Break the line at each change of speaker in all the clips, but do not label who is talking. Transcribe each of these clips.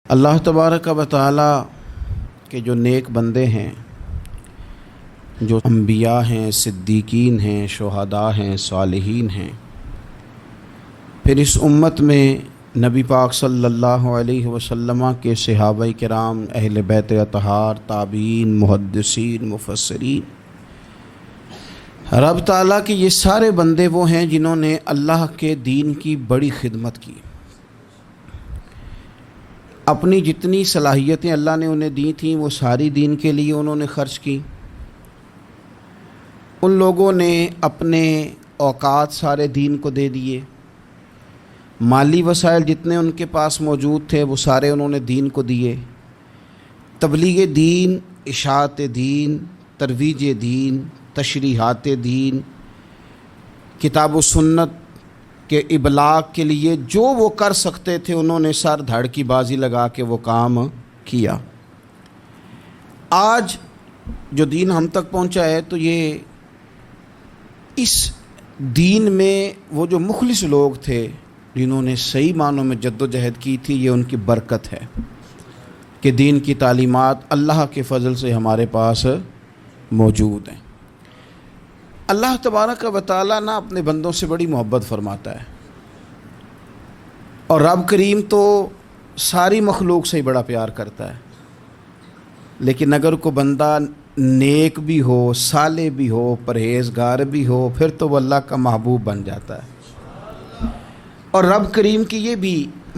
اللہ تبارک و تعالی کے جو نیک بندے ہیں، جو انبیاء ہیں، صدیقین ہیں، شہداء ہیں، صالحین ہیں، پھر اس امت میں نبی پاک صلی اللہ علیہ وسلم کے صحابہ کرام، اہل بیت اطہار، تابعین، محدثین، مفسرین، رب تعالیٰ کے یہ سارے بندے وہ ہیں جنہوں نے اللہ کے دین کی بڑی خدمت کی۔ اپنی جتنی صلاحیتیں اللہ نے انہیں دی تھیں وہ ساری دین کے لیے انہوں نے خرچ کی۔ ان لوگوں نے اپنے اوقات سارے دین کو دے دیے، مالی وسائل جتنے ان کے پاس موجود تھے وہ سارے انہوں نے دین کو دیے۔ تبلیغ دین، اشاعت دین، ترویج دین، تشریحات دین، کتاب و سنت کے ابلاغ کے لیے جو وہ کر سکتے تھے انہوں نے سر دھڑ کی بازی لگا کے وہ کام کیا۔ آج جو دین ہم تک پہنچا ہے تو یہ اس دین میں وہ جو مخلص لوگ تھے جنہوں نے صحیح معنوں میں جد و جہد کی تھی، یہ ان کی برکت ہے کہ دین کی تعلیمات اللہ کے فضل سے ہمارے پاس موجود ہیں۔ اللہ تبارک و تعالیٰ نہ اپنے بندوں سے بڑی محبت فرماتا ہے، اور رب کریم تو ساری مخلوق سے ہی بڑا پیار کرتا ہے، لیکن اگر کوئی بندہ نیک بھی ہو، صالح بھی ہو، پرہیزگار بھی ہو، پھر تو وہ اللہ کا محبوب بن جاتا ہے۔ اور رب کریم کی یہ بھی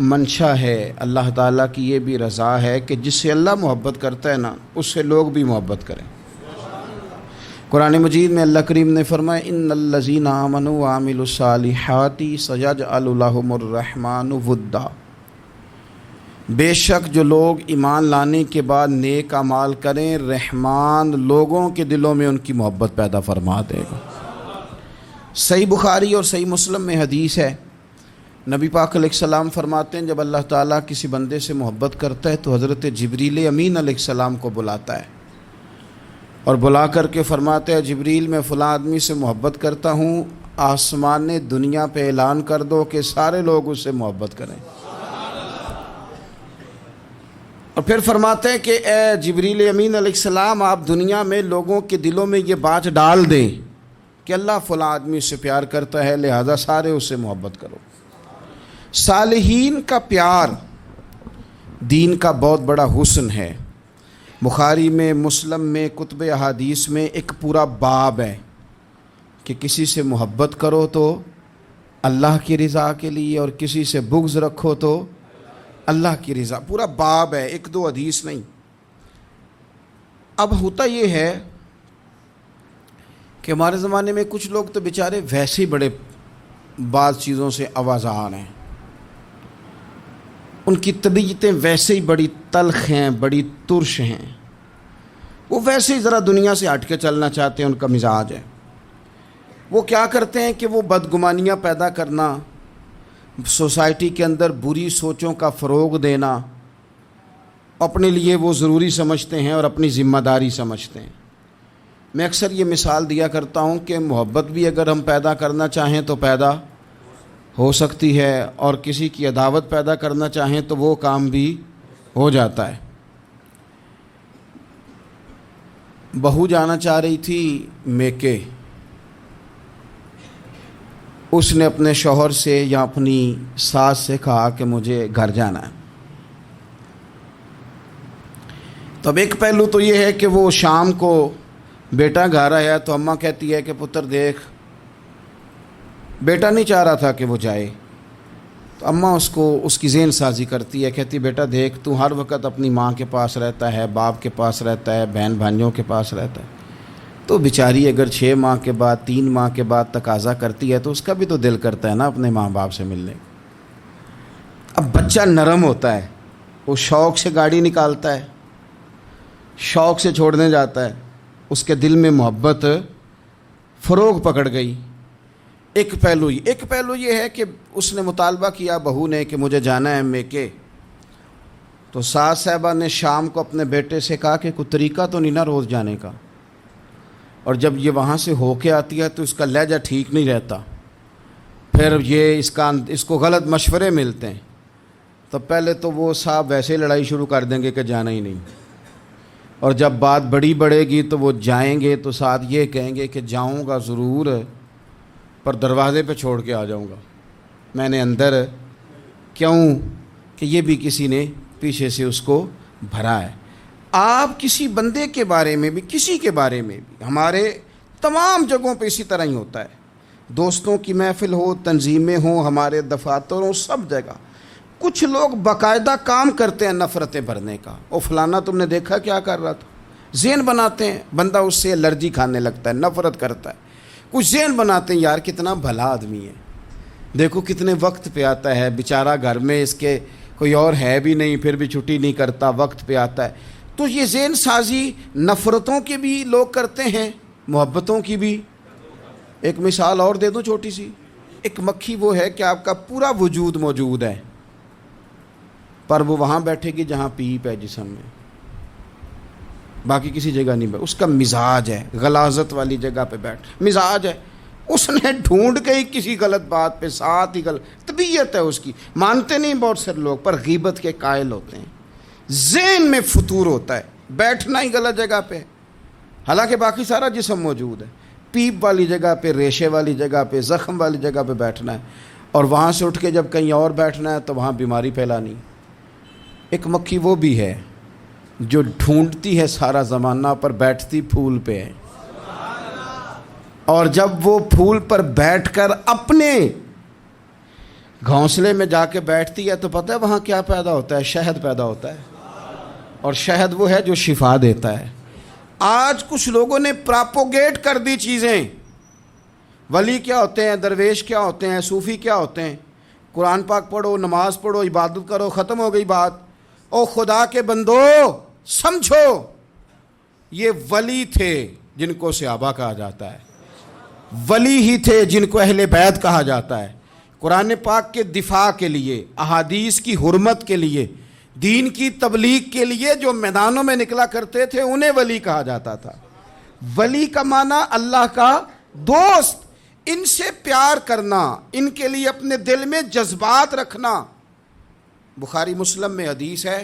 منشا ہے، اللہ تعالیٰ کی یہ بھی رضا ہے کہ جس سے اللہ محبت کرتا ہے نا، اس سے لوگ بھی محبت کریں۔ قرآن مجید میں اللہ کریم نے فرمایا ان الذین آمنوا وعملوا الصالحات سیجعل لهم الرحمن ودا، بے شک جو لوگ ایمان لانے کے بعد نیک اعمال کریں، رحمان لوگوں کے دلوں میں ان کی محبت پیدا فرما دے گا۔ صحیح بخاری اور صحیح مسلم میں حدیث ہے، نبی پاک علیہ السلام فرماتے ہیں جب اللہ تعالیٰ کسی بندے سے محبت کرتا ہے تو حضرت جبریل امین علیہ السلام کو بلاتا ہے، اور بلا کر کے فرماتے ہیں جبریل میں فلاں آدمی سے محبت کرتا ہوں، آسمان دنیا پہ اعلان کر دو کہ سارے لوگ اس سے محبت کریں۔ اور پھر فرماتے ہیں کہ اے جبریل امین علیہ السلام، آپ دنیا میں لوگوں کے دلوں میں یہ بات ڈال دیں کہ اللہ فلاں آدمی سے پیار کرتا ہے، لہذا سارے اس سے محبت کرو۔ صالحین کا پیار دین کا بہت بڑا حسن ہے۔ بخاری میں، مسلم میں، کتب احادیث میں ایک پورا باب ہے کہ کسی سے محبت کرو تو اللہ کی رضا کے لیے، اور کسی سے بغض رکھو تو اللہ کی رضا، پورا باب ہے، ایک دو حدیث نہیں۔ اب ہوتا یہ ہے کہ ہمارے زمانے میں کچھ لوگ تو بیچارے ویسے ہی بڑے بعض چیزوں سے آوازان ہیں، ان کی طبیعتیں ویسے ہی بڑی تلخ ہیں، بڑی ترش ہیں، وہ ویسے ہی ذرا دنیا سے ہٹ کے چلنا چاہتے ہیں، ان کا مزاج ہے۔ وہ کیا کرتے ہیں کہ وہ بدگمانیاں پیدا کرنا، سوسائٹی کے اندر بری سوچوں کا فروغ دینا اپنے لیے وہ ضروری سمجھتے ہیں اور اپنی ذمہ داری سمجھتے ہیں۔ میں اکثر یہ مثال دیا کرتا ہوں کہ محبت بھی اگر ہم پیدا کرنا چاہیں تو پیدا ہو سکتی ہے، اور کسی کی عداوت پیدا کرنا چاہیں تو وہ کام بھی ہو جاتا ہے۔ بہو جانا چاہ رہی تھی میکے، اس نے اپنے شوہر سے یا اپنی ساس سے کہا کہ مجھے گھر جانا ہے۔ تو اب ایک پہلو تو یہ ہے کہ وہ شام کو بیٹا گھر آیا تو اماں کہتی ہے کہ پتر دیکھ، بیٹا نہیں چاہ رہا تھا کہ وہ جائے، تو اماں اس کو اس کی ذہن سازی کرتی ہے، کہتی بیٹا دیکھ تو ہر وقت اپنی ماں کے پاس رہتا ہے، باپ کے پاس رہتا ہے، بہن بھائیوں کے پاس رہتا ہے، تو بیچاری اگر 6 ماہ کے بعد 3 ماہ کے بعد تقاضا کرتی ہے تو اس کا بھی تو دل کرتا ہے نا اپنے ماں باپ سے ملنے۔ اب بچہ نرم ہوتا ہے، وہ شوق سے گاڑی نکالتا ہے، شوق سے چھوڑنے جاتا ہے، اس کے دل میں محبت فروغ پکڑ گئی۔ ایک پہلو یہ ہے کہ اس نے مطالبہ کیا بہو نے کہ مجھے جانا ہے میکے، تو ساس صاحبہ نے شام کو اپنے بیٹے سے کہا کہ کوئی طریقہ تو نہیں نا روز جانے کا، اور جب یہ وہاں سے ہو کے آتی ہے تو اس کا لہجہ ٹھیک نہیں رہتا، پھر یہ اس کو غلط مشورے ملتے ہیں، تو پہلے تو وہ صاحب ویسے لڑائی شروع کر دیں گے کہ جانا ہی نہیں، اور جب بات بڑی بڑھے گی تو وہ جائیں گے تو ساتھ یہ کہیں گے کہ جاؤں گا ضرور پر دروازے پہ چھوڑ کے آ جاؤں گا، میں نے اندر کیوں کہ یہ بھی کسی نے پیچھے سے اس کو بھرا ہے۔ آپ کسی بندے کے بارے میں بھی، کسی کے بارے میں بھی، ہمارے تمام جگہوں پہ اسی طرح ہی ہوتا ہے، دوستوں کی محفل ہو، تنظیمیں ہوں، ہمارے دفاتر ہوں، سب جگہ کچھ لوگ باقاعدہ کام کرتے ہیں نفرتیں بھرنے کا۔ او فلانا تم نے دیکھا کیا کر رہا تھا، ذہن بناتے ہیں، بندہ اس سے الرجی کھانے لگتا ہے، نفرت کرتا ہے، کچھ ذہن بناتے ہیں یار کتنا بھلا آدمی ہے، دیکھو کتنے وقت پہ آتا ہے، بیچارہ گھر میں اس کے کوئی اور ہے بھی نہیں، پھر بھی چھٹی نہیں کرتا، وقت پہ آتا ہے۔ تو یہ ذہن سازی نفرتوں کے بھی لوگ کرتے ہیں، محبتوں کی بھی۔ ایک مثال اور دے دوں چھوٹی سی، ایک مکھی وہ ہے کہ آپ کا پورا وجود موجود ہے پر وہ وہاں بیٹھے گی جہاں پیپ ہے جسم میں، باقی کسی جگہ نہیں بیٹھ، اس کا مزاج ہے غلاظت والی جگہ پہ بیٹھ، مزاج ہے، اس نے ڈھونڈ گئی کسی غلط بات پہ، ساتھ ہی غلط طبیعت ہے اس کی، مانتے نہیں بہت سارے لوگ پر غیبت کے قائل ہوتے ہیں، ذہن میں فطور ہوتا ہے، بیٹھنا ہی غلط جگہ پہ، حالانکہ باقی سارا جسم موجود ہے، پیپ والی جگہ پہ، ریشے والی جگہ پہ، زخم والی جگہ پہ بیٹھنا ہے، اور وہاں سے اٹھ کے جب کہیں اور بیٹھنا ہے تو وہاں بیماری پھیلانی۔ ایک مکھی وہ بھی ہے جو ڈھونڈتی ہے سارا زمانہ پر بیٹھتی پھول پہ ہے، اور جب وہ پھول پر بیٹھ کر اپنے گھونسلے میں جا کے بیٹھتی ہے تو پتہ ہے وہاں کیا پیدا ہوتا ہے؟ شہد پیدا ہوتا ہے، اور شہد وہ ہے جو شفا دیتا ہے۔ آج کچھ لوگوں نے پراپوگیٹ کر دی چیزیں، ولی کیا ہوتے ہیں، درویش کیا ہوتے ہیں، صوفی کیا ہوتے ہیں، قرآن پاک پڑھو، نماز پڑھو، عبادت کرو، ختم ہو گئی بات۔ او خدا کے بندو سمجھو، یہ ولی تھے جن کو صحابہ کہا جاتا ہے، ولی ہی تھے جن کو اہل بیت کہا جاتا ہے، قرآن پاک کے دفاع کے لیے، احادیث کی حرمت کے لیے، دین کی تبلیغ کے لیے جو میدانوں میں نکلا کرتے تھے انہیں ولی کہا جاتا تھا۔ ولی کا معنی اللہ کا دوست، ان سے پیار کرنا، ان کے لیے اپنے دل میں جذبات رکھنا۔ بخاری مسلم میں حدیث ہے،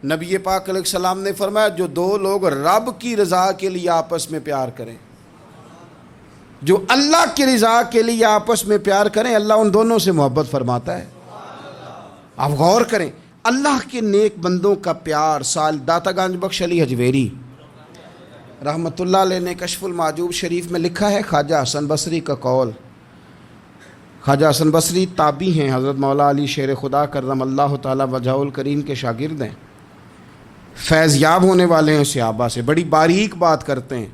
نبی پاک علیہ السلام نے فرمایا جو دو لوگ رب کی رضا کے لیے آپس میں پیار کریں، جو اللہ کی رضا کے لیے آپس میں پیار کریں، اللہ ان دونوں سے محبت فرماتا ہے۔ آپ غور کریں، اللہ کے نیک بندوں کا پیار۔ داتا گنج بخش علی حجویری رحمۃ اللہ علیہ نے کشف المعجوب شریف میں لکھا ہے، خواجہ حسن بصری کا قول۔ خواجہ حسن بصری تابعی ہیں، حضرت مولا علی شیر خدا کرم اللہ تعالی وجہہ الکریم کے شاگرد ہیں، فیض یاب ہونے والے ہیں صحابہ سے، بڑی باریک بات کرتے ہیں،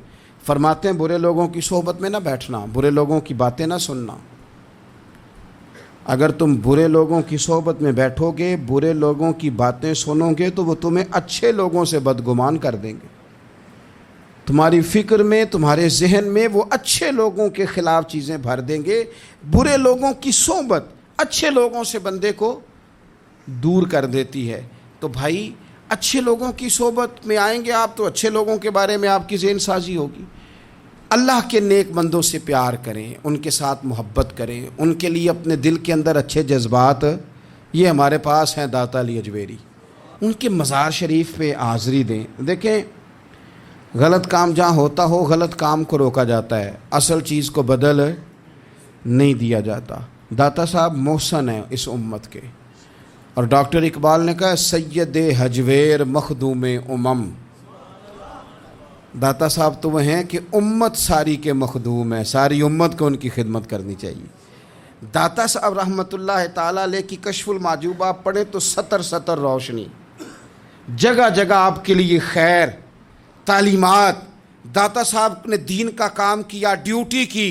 فرماتے ہیں برے لوگوں کی صحبت میں نہ بیٹھنا، برے لوگوں کی باتیں نہ سننا۔ اگر تم برے لوگوں کی صحبت میں بیٹھو گے، برے لوگوں کی باتیں سنو گے تو وہ تمہیں اچھے لوگوں سے بدگمان کر دیں گے، تمہاری فکر میں، تمہارے ذہن میں وہ اچھے لوگوں کے خلاف چیزیں بھر دیں گے۔ برے لوگوں کی صحبت اچھے لوگوں سے بندے کو دور کر دیتی ہے۔ تو بھائی اچھے لوگوں کی صحبت میں آئیں گے آپ تو اچھے لوگوں کے بارے میں آپ کی ذہن سازی ہوگی۔ اللہ کے نیک بندوں سے پیار کریں، ان کے ساتھ محبت کریں، ان کے لیے اپنے دل کے اندر اچھے جذبات، یہ ہمارے پاس ہیں داتا علی حجویری، ان کے مزار شریف پہ حاضری دیں۔ دیکھیں غلط کام جہاں ہوتا ہو غلط کام کو روکا جاتا ہے، اصل چیز کو بدل نہیں دیا جاتا۔ داتا صاحب محسن ہیں اس امت کے، اور ڈاکٹر اقبال نے کہا سید حجویر مخدوم امم۔ داتا صاحب تو وہ ہیں کہ امت ساری کے مخدوم ہیں، ساری امت کو ان کی خدمت کرنی چاہیے۔ داتا صاحب رحمۃ اللہ تعالیٰ علیہ کی کشف المعجوب آپ پڑھیں تو سطر سطر روشنی، جگہ جگہ آپ کے لیے خیر، تعلیمات۔ داتا صاحب نے دین کا کام کیا، ڈیوٹی کی۔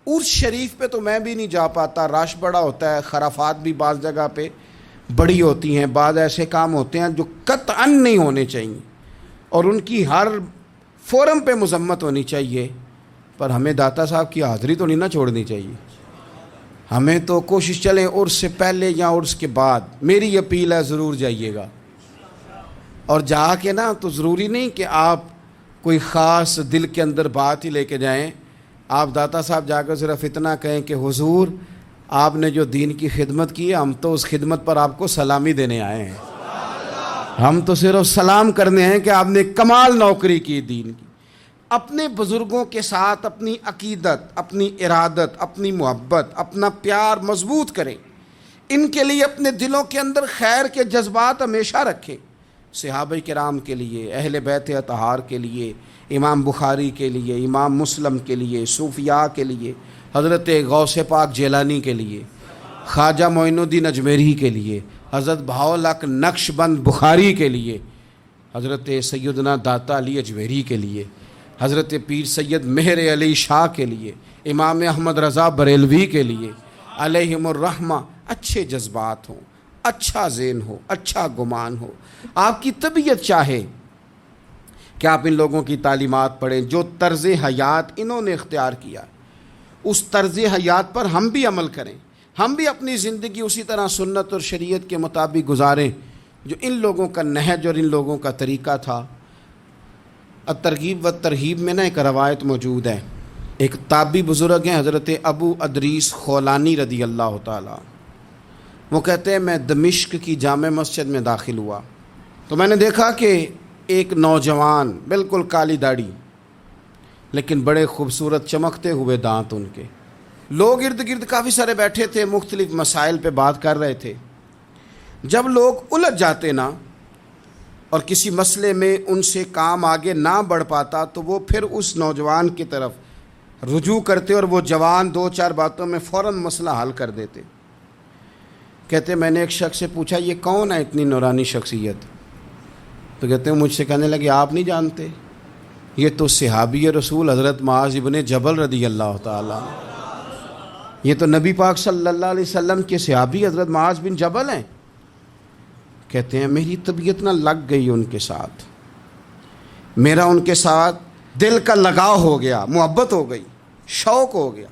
عرس شریف پہ تو میں بھی نہیں جا پاتا، رش بڑا ہوتا ہے، خرافات بھی بعض جگہ پہ بڑی ہوتی ہیں، بعض ایسے کام ہوتے ہیں جو قطعاً نہیں ہونے چاہیے اور ان کی ہر فورم پہ مذمت ہونی چاہیے، پر ہمیں داتا صاحب کی حاضری تو نہیں نہ چھوڑنی چاہیے۔ ہمیں تو کوشش چلیں عرس سے پہلے یا عرس کے بعد، میری اپیل ہے ضرور جائیے گا، اور جا کے نا تو ضروری نہیں کہ آپ کوئی خاص دل کے اندر بات ہی لے کے جائیں۔ آپ داتا صاحب جا کر صرف اتنا کہیں کہ حضور آپ نے جو دین کی خدمت کی ہے، ہم تو اس خدمت پر آپ کو سلامی دینے آئے ہیں۔ ہم تو صرف سلام کرنے ہیں کہ آپ نے کمال نوکری کی دین کی۔ اپنے بزرگوں کے ساتھ اپنی عقیدت، اپنی ارادت، اپنی محبت، اپنا پیار مضبوط کریں، ان کے لیے اپنے دلوں کے اندر خیر کے جذبات ہمیشہ رکھیں۔ صحابہ کرام کے لیے، اہل بیت اطہار کے لیے، امام بخاری کے لیے، امام مسلم کے لیے، صوفیاء کے لیے، حضرت غوث پاک جیلانی کے لیے، خواجہ معین الدین اجمیری کے لیے، حضرت بہاؤالحق نقش بند بخاری کے لیے، حضرت سیدنا داتا علی اجمیری کے لیے، حضرت پیر سید مہر علی شاہ کے لیے، امام احمد رضا بریلوی کے لیے، علیہم الرحمہ۔ اچھے جذبات ہوں، اچھا ذہن ہو، اچھا گمان ہو، آپ کی طبیعت چاہے کہ آپ ان لوگوں کی تعلیمات پڑھیں، جو طرز حیات انہوں نے اختیار کیا، اس طرز حیات پر ہم بھی عمل کریں، ہم بھی اپنی زندگی اسی طرح سنت اور شریعت کے مطابق گزاریں جو ان لوگوں کا نہج اور ان لوگوں کا طریقہ تھا۔ الترغیب و ترہیب میں ایک روایت موجود ہے، ایک تابعی بزرگ ہیں حضرت ابو ادریس خولانی رضی اللہ تعالیٰ، وہ کہتے ہیں میں دمشق کی جامع مسجد میں داخل ہوا تو میں نے دیکھا کہ ایک نوجوان، بالکل کالی داڑھی لیکن بڑے خوبصورت چمکتے ہوئے دانت ان کے، لوگ ارد گرد کافی سارے بیٹھے تھے، مختلف مسائل پہ بات کر رہے تھے۔ جب لوگ الجھ جاتے نا اور کسی مسئلے میں ان سے کام آگے نہ بڑھ پاتا تو وہ پھر اس نوجوان کی طرف رجوع کرتے اور وہ جوان دو چار باتوں میں فوراً مسئلہ حل کر دیتے۔ کہتے میں نے ایک شخص سے پوچھا یہ کون ہے اتنی نورانی شخصیت؟ تو کہتے ہیں مجھ سے کہنے لگے آپ نہیں جانتے، یہ تو صحابی رسول حضرت معاذ ابن جبل رضی اللہ تعالیٰ، یہ تو نبی پاک صلی اللہ علیہ وسلم کے صحابی حضرت معاذ بن جبل ہیں۔ کہتے ہیں میری طبیعت نہ لگ گئی ان کے ساتھ، میرا ان کے ساتھ دل کا لگاؤ ہو گیا، محبت ہو گئی، شوق ہو گیا۔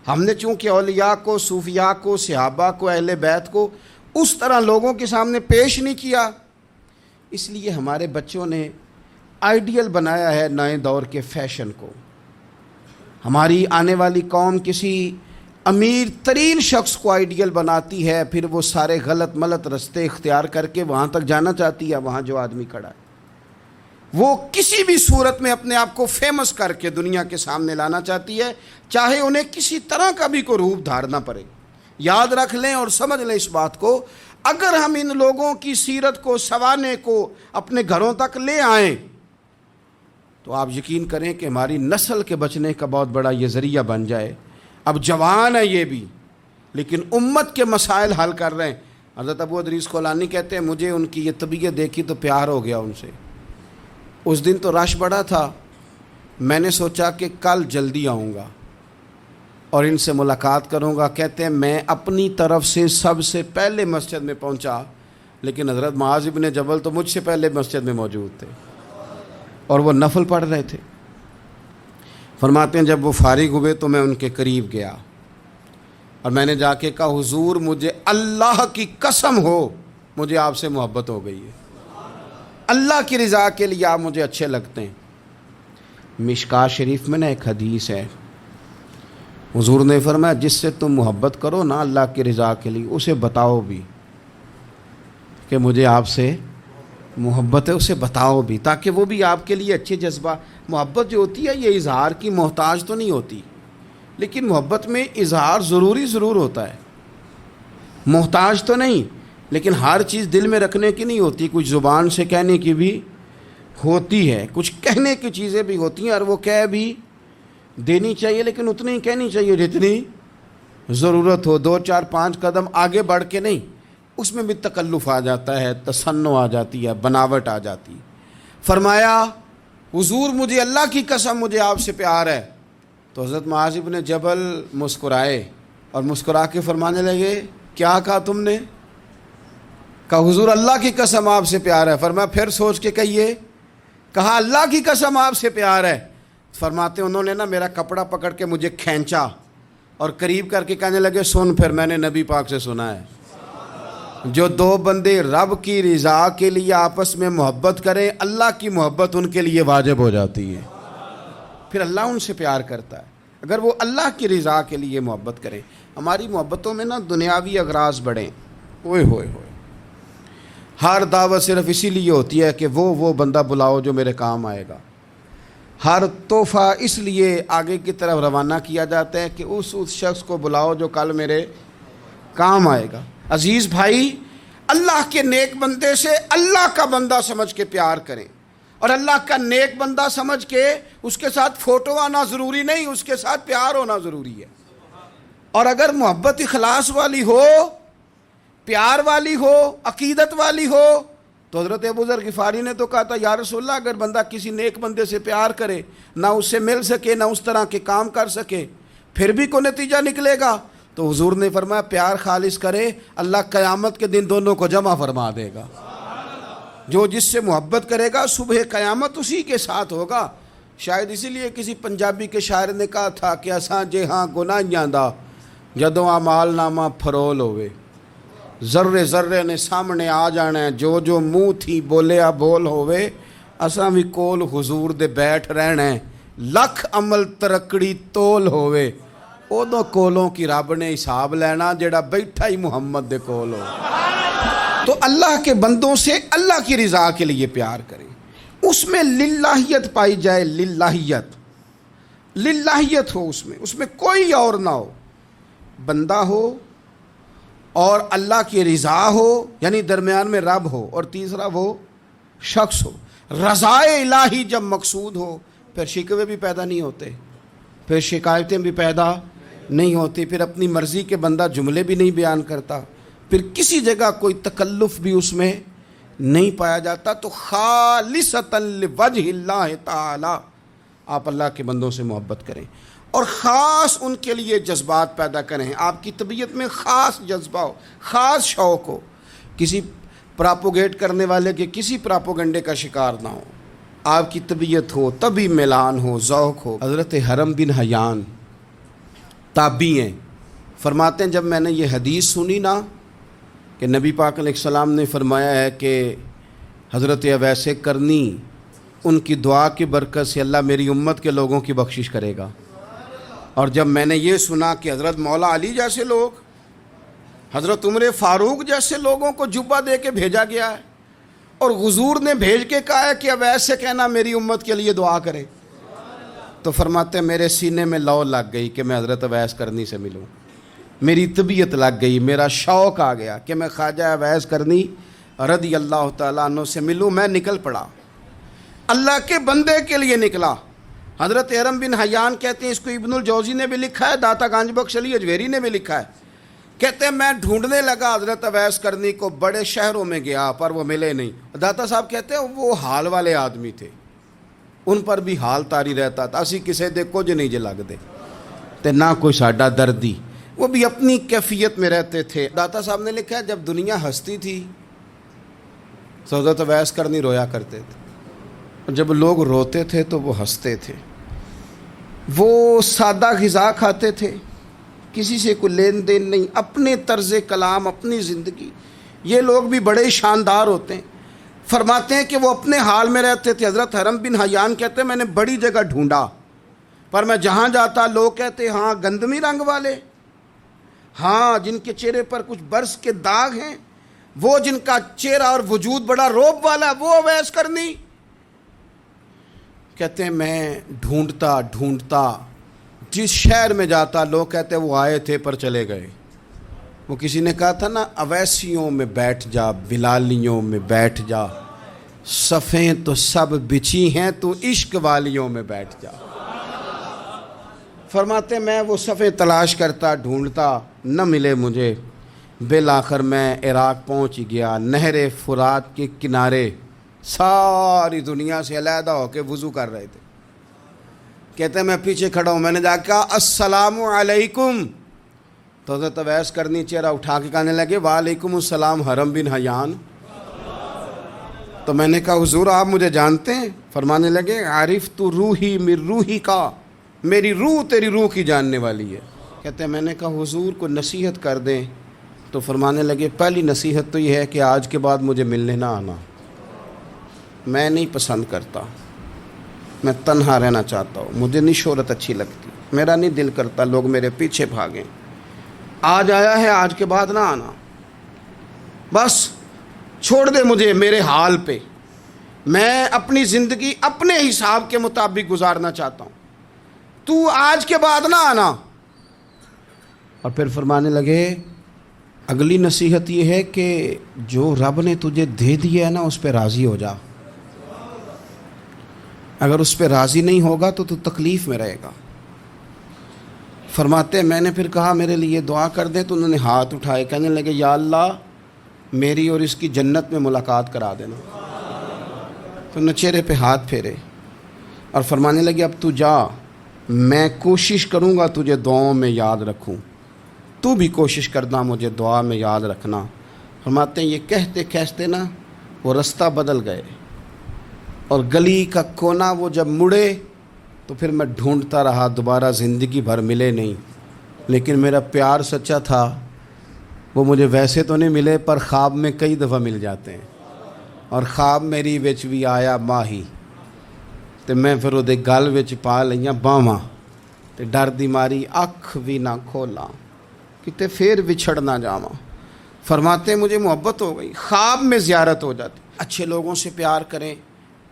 ہم نے چونکہ اولیاء کو، صوفیاء کو، صحابہ کو، اہل بیت کو اس طرح لوگوں کے سامنے پیش نہیں کیا، اس لیے ہمارے بچوں نے آئیڈیل بنایا ہے نئے دور کے فیشن کو۔ ہماری آنے والی قوم کسی امیر ترین شخص کو آئیڈیل بناتی ہے، پھر وہ سارے غلط ملت رستے اختیار کر کے وہاں تک جانا چاہتی ہے، وہاں جو آدمی کھڑا ہے وہ کسی بھی صورت میں اپنے آپ کو فیمس کر کے دنیا کے سامنے لانا چاہتی ہے، چاہے انہیں کسی طرح کا بھی کوئی روپ دھارنا پڑے۔ یاد رکھ لیں اور سمجھ لیں اس بات کو، اگر ہم ان لوگوں کی سیرت کو، سوانے کو اپنے گھروں تک لے آئیں تو آپ یقین کریں کہ ہماری نسل کے بچنے کا بہت بڑا یہ ذریعہ بن جائے۔ اب جوان ہے یہ بھی، لیکن امت کے مسائل حل کر رہے ہیں۔ حضرت ابو ادریس خولانی کہتے ہیں مجھے ان کی یہ طبیعت دیکھی تو پیار ہو گیا ان سے۔ اس دن تو رش بڑا تھا، میں نے سوچا کہ کل جلدی آؤں گا اور ان سے ملاقات کروں گا۔ کہتے ہیں میں اپنی طرف سے سب سے پہلے مسجد میں پہنچا، لیکن حضرت معاذ ابن جبل تو مجھ سے پہلے مسجد میں موجود تھے اور وہ نفل پڑھ رہے تھے۔ فرماتے ہیں جب وہ فارغ ہوئے تو میں ان کے قریب گیا اور میں نے جا کے کہا حضور مجھے اللہ کی قسم ہو مجھے آپ سے محبت ہو گئی ہے، اللہ کی رضا کے لیے آپ مجھے اچھے لگتے ہیں۔ مشکات شریف میں ایک حدیث ہے، حضور نے فرمایا جس سے تم محبت کرو نا اللہ کی رضا کے لیے، اسے بتاؤ بھی کہ مجھے آپ سے محبت ہے، اسے بتاؤ بھی، تاکہ وہ بھی آپ کے لیے اچھے جذبہ۔ محبت جو ہوتی ہے یہ اظہار کی محتاج تو نہیں ہوتی، لیکن محبت میں اظہار ضرور ہوتا ہے، محتاج تو نہیں، لیکن ہر چیز دل میں رکھنے کی نہیں ہوتی، کچھ زبان سے کہنے کی بھی ہوتی ہے، کچھ کہنے کی چیزیں بھی ہوتی ہیں اور وہ کہہ بھی دینی چاہیے، لیکن اتنی ہی کہنی چاہیے جتنی ضرورت ہو، 2 4 5 قدم آگے بڑھ کے نہیں۔ اس میں بھی تکلف آ جاتا ہے، تصنع آ جاتی ہے، بناوٹ آ جاتی۔ فرمایا حضور مجھے اللہ کی قسم مجھے آپ سے پیار ہے۔ تو حضرت معاذ بن جبل مسکرائے اور مسکرا کے فرمانے لگے کیا کہا تم نے؟ کہا حضور اللہ کی قسم آپ سے پیار ہے۔ فرمایا پھر سوچ کے کہیے۔ کہا اللہ کی قسم آپ سے پیار ہے۔ فرماتے انہوں نے نا میرا کپڑا پکڑ کے مجھے کھینچا اور قریب کر کے کہنے لگے سن پھر میں نے نبی پاک سے سنا ہے جو 2 بندے رب کی رضا کے لیے آپس میں محبت کریں اللہ کی محبت ان کے لیے واجب ہو جاتی ہے، پھر اللہ ان سے پیار کرتا ہے۔ اگر وہ اللہ کی رضا کے لیے محبت کریں. ہماری محبتوں میں نا دنیاوی اغراض بڑھیں. اوئے ہوئے ہوئے، ہر دعوت صرف اسی لیے ہوتی ہے کہ وہ بندہ بلاؤ جو میرے کام آئے گا. ہر تحفہ اس لیے آگے کی طرف روانہ کیا جاتا ہے کہ اس شخص کو بلاؤ جو کل میرے کام آئے گا. عزیز بھائی، اللہ کے نیک بندے سے اللہ کا بندہ سمجھ کے پیار کریں، اور اللہ کا نیک بندہ سمجھ کے اس کے ساتھ فوٹو آنا ضروری نہیں، اس کے ساتھ پیار ہونا ضروری ہے. اور اگر محبت اخلاص والی ہو، پیار والی ہو، عقیدت والی ہو، تو حضرت ابو ذر غفاری نے تو کہا تھا یا رسول اللہ اگر بندہ کسی نیک بندے سے پیار کرے، نہ اس سے مل سکے، نہ اس طرح کے کام کر سکے، پھر بھی کوئی نتیجہ نکلے گا، تو حضور نے فرمایا پیار خالص کرے، اللہ قیامت کے دن دونوں کو جمع فرما دے گا. جو جس سے محبت کرے گا صبح قیامت اسی کے ساتھ ہوگا. شاید اسی لیے کسی پنجابی کے شاعر نے کہا تھا کہ اساں جے ہاں گناہیاں دا جدوں اعمال نامہ فرول ہوئے، ذرے ذرے نے سامنے آ جانا ہے، جو منہ تھی بولیا بول ہوئے، اساں بھی کول حضور دے بیٹھ رہنا ہے، لکھ عمل ترکڑی تول ہوئے، ادو کولوں کی رب نے حساب لینا جڑا بیٹھا ہی محمد دے کول ہو. تو اللہ کے بندوں سے اللہ کی رضا کے لیے پیار کریں، اس میں للہیت پائی جائے. للہیت ہو، اس میں کوئی اور نہ ہو، بندہ ہو اور اللہ کی رضا ہو، یعنی درمیان میں رب ہو، اور تیسرا وہ شخص ہو. رضائے الہی جب مقصود ہو پھر شکوے بھی پیدا نہیں ہوتے، پھر شکایتیں بھی پیدا نہیں ہوتی، پھر اپنی مرضی کے بندہ جملے بھی نہیں بیان کرتا، پھر کسی جگہ کوئی تکلف بھی اس میں نہیں پایا جاتا. تو خالصتاً لوجہ اللہ تعالی آپ اللہ کے بندوں سے محبت کریں، اور خاص ان کے لیے جذبات پیدا کریں. آپ کی طبیعت میں خاص جذبہ ہو، خاص شوق ہو، کسی پراپوگیٹ کرنے والے کے کسی پراپوگنڈے کا شکار نہ ہو. آپ کی طبیعت ہو، طبی میلان ہو، ذوق ہو. حضرت حرم بن حیان تابعی ہیں، فرماتے ہیں جب میں نے یہ حدیث سنی نا کہ نبی پاک علیہ السلام نے فرمایا ہے کہ حضرت اویس کرنی ان کی دعا کی برکت سے اللہ میری امت کے لوگوں کی بخشش کرے گا. اور جب میں نے یہ سنا کہ حضرت مولا علی جیسے لوگ، حضرت عمر فاروق جیسے لوگوں کو جبہ دے کے بھیجا گیا ہے، اور حضور نے بھیج کے کہا ہے کہ اویس سے کہنا میری امت کے لیے دعا کرے، تو فرماتے ہیں میرے سینے میں لو لگ گئی کہ میں حضرت اویس کرنی سے ملوں. میری طبیعت لگ گئی، میرا شوق آ گیا کہ میں خواجہ اویس کرنی رضی اللہ تعالیٰ عنہ سے ملوں. میں نکل پڑا، اللہ کے بندے کے لیے نکلا. حضرت حرم بن حیان کہتے ہیں، اس کو ابن الجوزی نے بھی لکھا ہے، داتا گنج بخش علی اجویری نے بھی لکھا ہے، کہتے ہیں میں ڈھونڈنے لگا حضرت اویس کرنی کو، بڑے شہروں میں گیا پر وہ ملے نہیں. داتا صاحب کہتے ہیں وہ حال والے آدمی تھے، ان پر بھی حال تاری رہتا تھا، اسی کسے دے کچھ نہیں جے لگتے تے نہ کوئی ساڈا دردی، وہ بھی اپنی کیفیت میں رہتے تھے. داتا صاحب نے لکھا ہے جب دنیا ہستی تھی تو حضرت اویس کرنی رویا کرتے تھے، جب لوگ روتے تھے تو وہ ہنستے تھے. وہ سادہ غذا کھاتے تھے، کسی سے کوئی لین دین نہیں، اپنے طرز کلام، اپنی زندگی. یہ لوگ بھی بڑے شاندار ہوتے ہیں. فرماتے ہیں کہ وہ اپنے حال میں رہتے تھے. حضرت حرم بن حیان کہتے ہیں میں نے بڑی جگہ ڈھونڈا، پر میں جہاں جاتا لوگ کہتے ہاں گندمی رنگ والے، ہاں جن کے چہرے پر کچھ برس کے داغ ہیں، وہ جن کا چہرہ اور وجود بڑا روب والا، وہ اویس کرنی. کہتے ہیں میں ڈھونڈتا جس شہر میں جاتا لوگ کہتے ہیں وہ آئے تھے پر چلے گئے. وہ کسی نے کہا تھا نا اویسیوں میں بیٹھ جا، بلالیوں میں بیٹھ جا، صفیں تو سب بچھی ہیں تو عشق والیوں میں بیٹھ جا. فرماتے میں وہ صفیں تلاش کرتا ڈھونڈتا، نہ ملے مجھے. بالآخر میں عراق پہنچ گیا. نہر فرات کے کنارے ساری دنیا سے علیحدہ ہو کے وضو کر رہے تھے. کہتے ہیں میں پیچھے کھڑا ہوں، میں نے جا کے کہا السلام علیکم، تو حضرت اویس کرنی چہرہ اٹھا کے کہنے لگے وعلیکم السلام حرم بن حیان. تو میں نے کہا حضور آپ مجھے جانتے ہیں؟ فرمانے لگے عارف تو روحی من روحی کا، میری روح تیری روح کی جاننے والی ہے. کہتے ہیں میں نے کہا حضور کو نصیحت کر دیں. تو فرمانے لگے پہلی نصیحت تو یہ ہے کہ آج کے بعد مجھے ملنے نہ آنا، میں نہیں پسند کرتا، میں تنہا رہنا چاہتا ہوں، مجھے نہیں شہرت اچھی لگتی. میرا نہیں دل کرتا لوگ میرے پیچھے بھاگیں. آج آیا ہے، آج کے بعد نہ آنا. بس چھوڑ دے مجھے میرے حال پہ. میں اپنی زندگی اپنے حساب کے مطابق گزارنا چاہتا ہوں. تو آج کے بعد نہ آنا. اور پھر فرمانے لگے اگلی نصیحت یہ ہے کہ جو رب نے تجھے دے دیا ہے نا اس پہ راضی ہو جا. اگر اس پہ راضی نہیں ہوگا تو تکلیف میں رہے گا. فرماتے ہیں میں نے پھر کہا میرے لیے دعا کر دیں، تو انہوں نے ہاتھ اٹھائے، کہنے لگے یا اللہ میری اور اس کی جنت میں ملاقات کرا دینا. تو نے چہرے پہ ہاتھ پھیرے اور فرمانے لگے اب تو جا، میں کوشش کروں گا تجھے دعاؤں میں یاد رکھوں، تو بھی کوشش کرنا مجھے دعا میں یاد رکھنا. فرماتے ہیں یہ کہتے کہتے نا وہ رستہ بدل گئے، اور گلی کا کونا وہ جب مڑے تو پھر میں ڈھونڈتا رہا، دوبارہ زندگی بھر ملے نہیں. لیکن میرا پیار سچا تھا، وہ مجھے ویسے تو نہیں ملے پر خواب میں کئی دفعہ مل جاتے ہیں. اور خواب میری وچ بھی آیا ماہی، تو میں پھر وہ گل وچ پا لئیاں باواں، تو ڈر دی ماری اکھ بھی نہ کھولا کتے پھر بچھڑ نہ جاواں. فرماتے ہیں مجھے محبت ہو گئی، خواب میں زیارت ہو جاتی. اچھے لوگوں سے پیار کریں،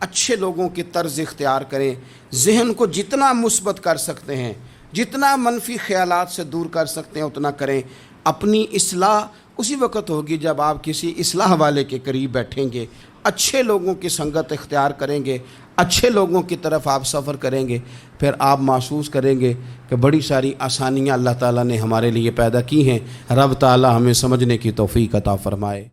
اچھے لوگوں کی طرز اختیار کریں، ذہن کو جتنا مثبت کر سکتے ہیں، جتنا منفی خیالات سے دور کر سکتے ہیں اتنا کریں. اپنی اصلاح اسی وقت ہوگی جب آپ کسی اصلاح والے کے قریب بیٹھیں گے، اچھے لوگوں کی سنگت اختیار کریں گے، اچھے لوگوں کی طرف آپ سفر کریں گے. پھر آپ محسوس کریں گے کہ بڑی ساری آسانیاں اللہ تعالیٰ نے ہمارے لیے پیدا کی ہیں. رب تعالیٰ ہمیں سمجھنے کی توفیق عطا فرمائے.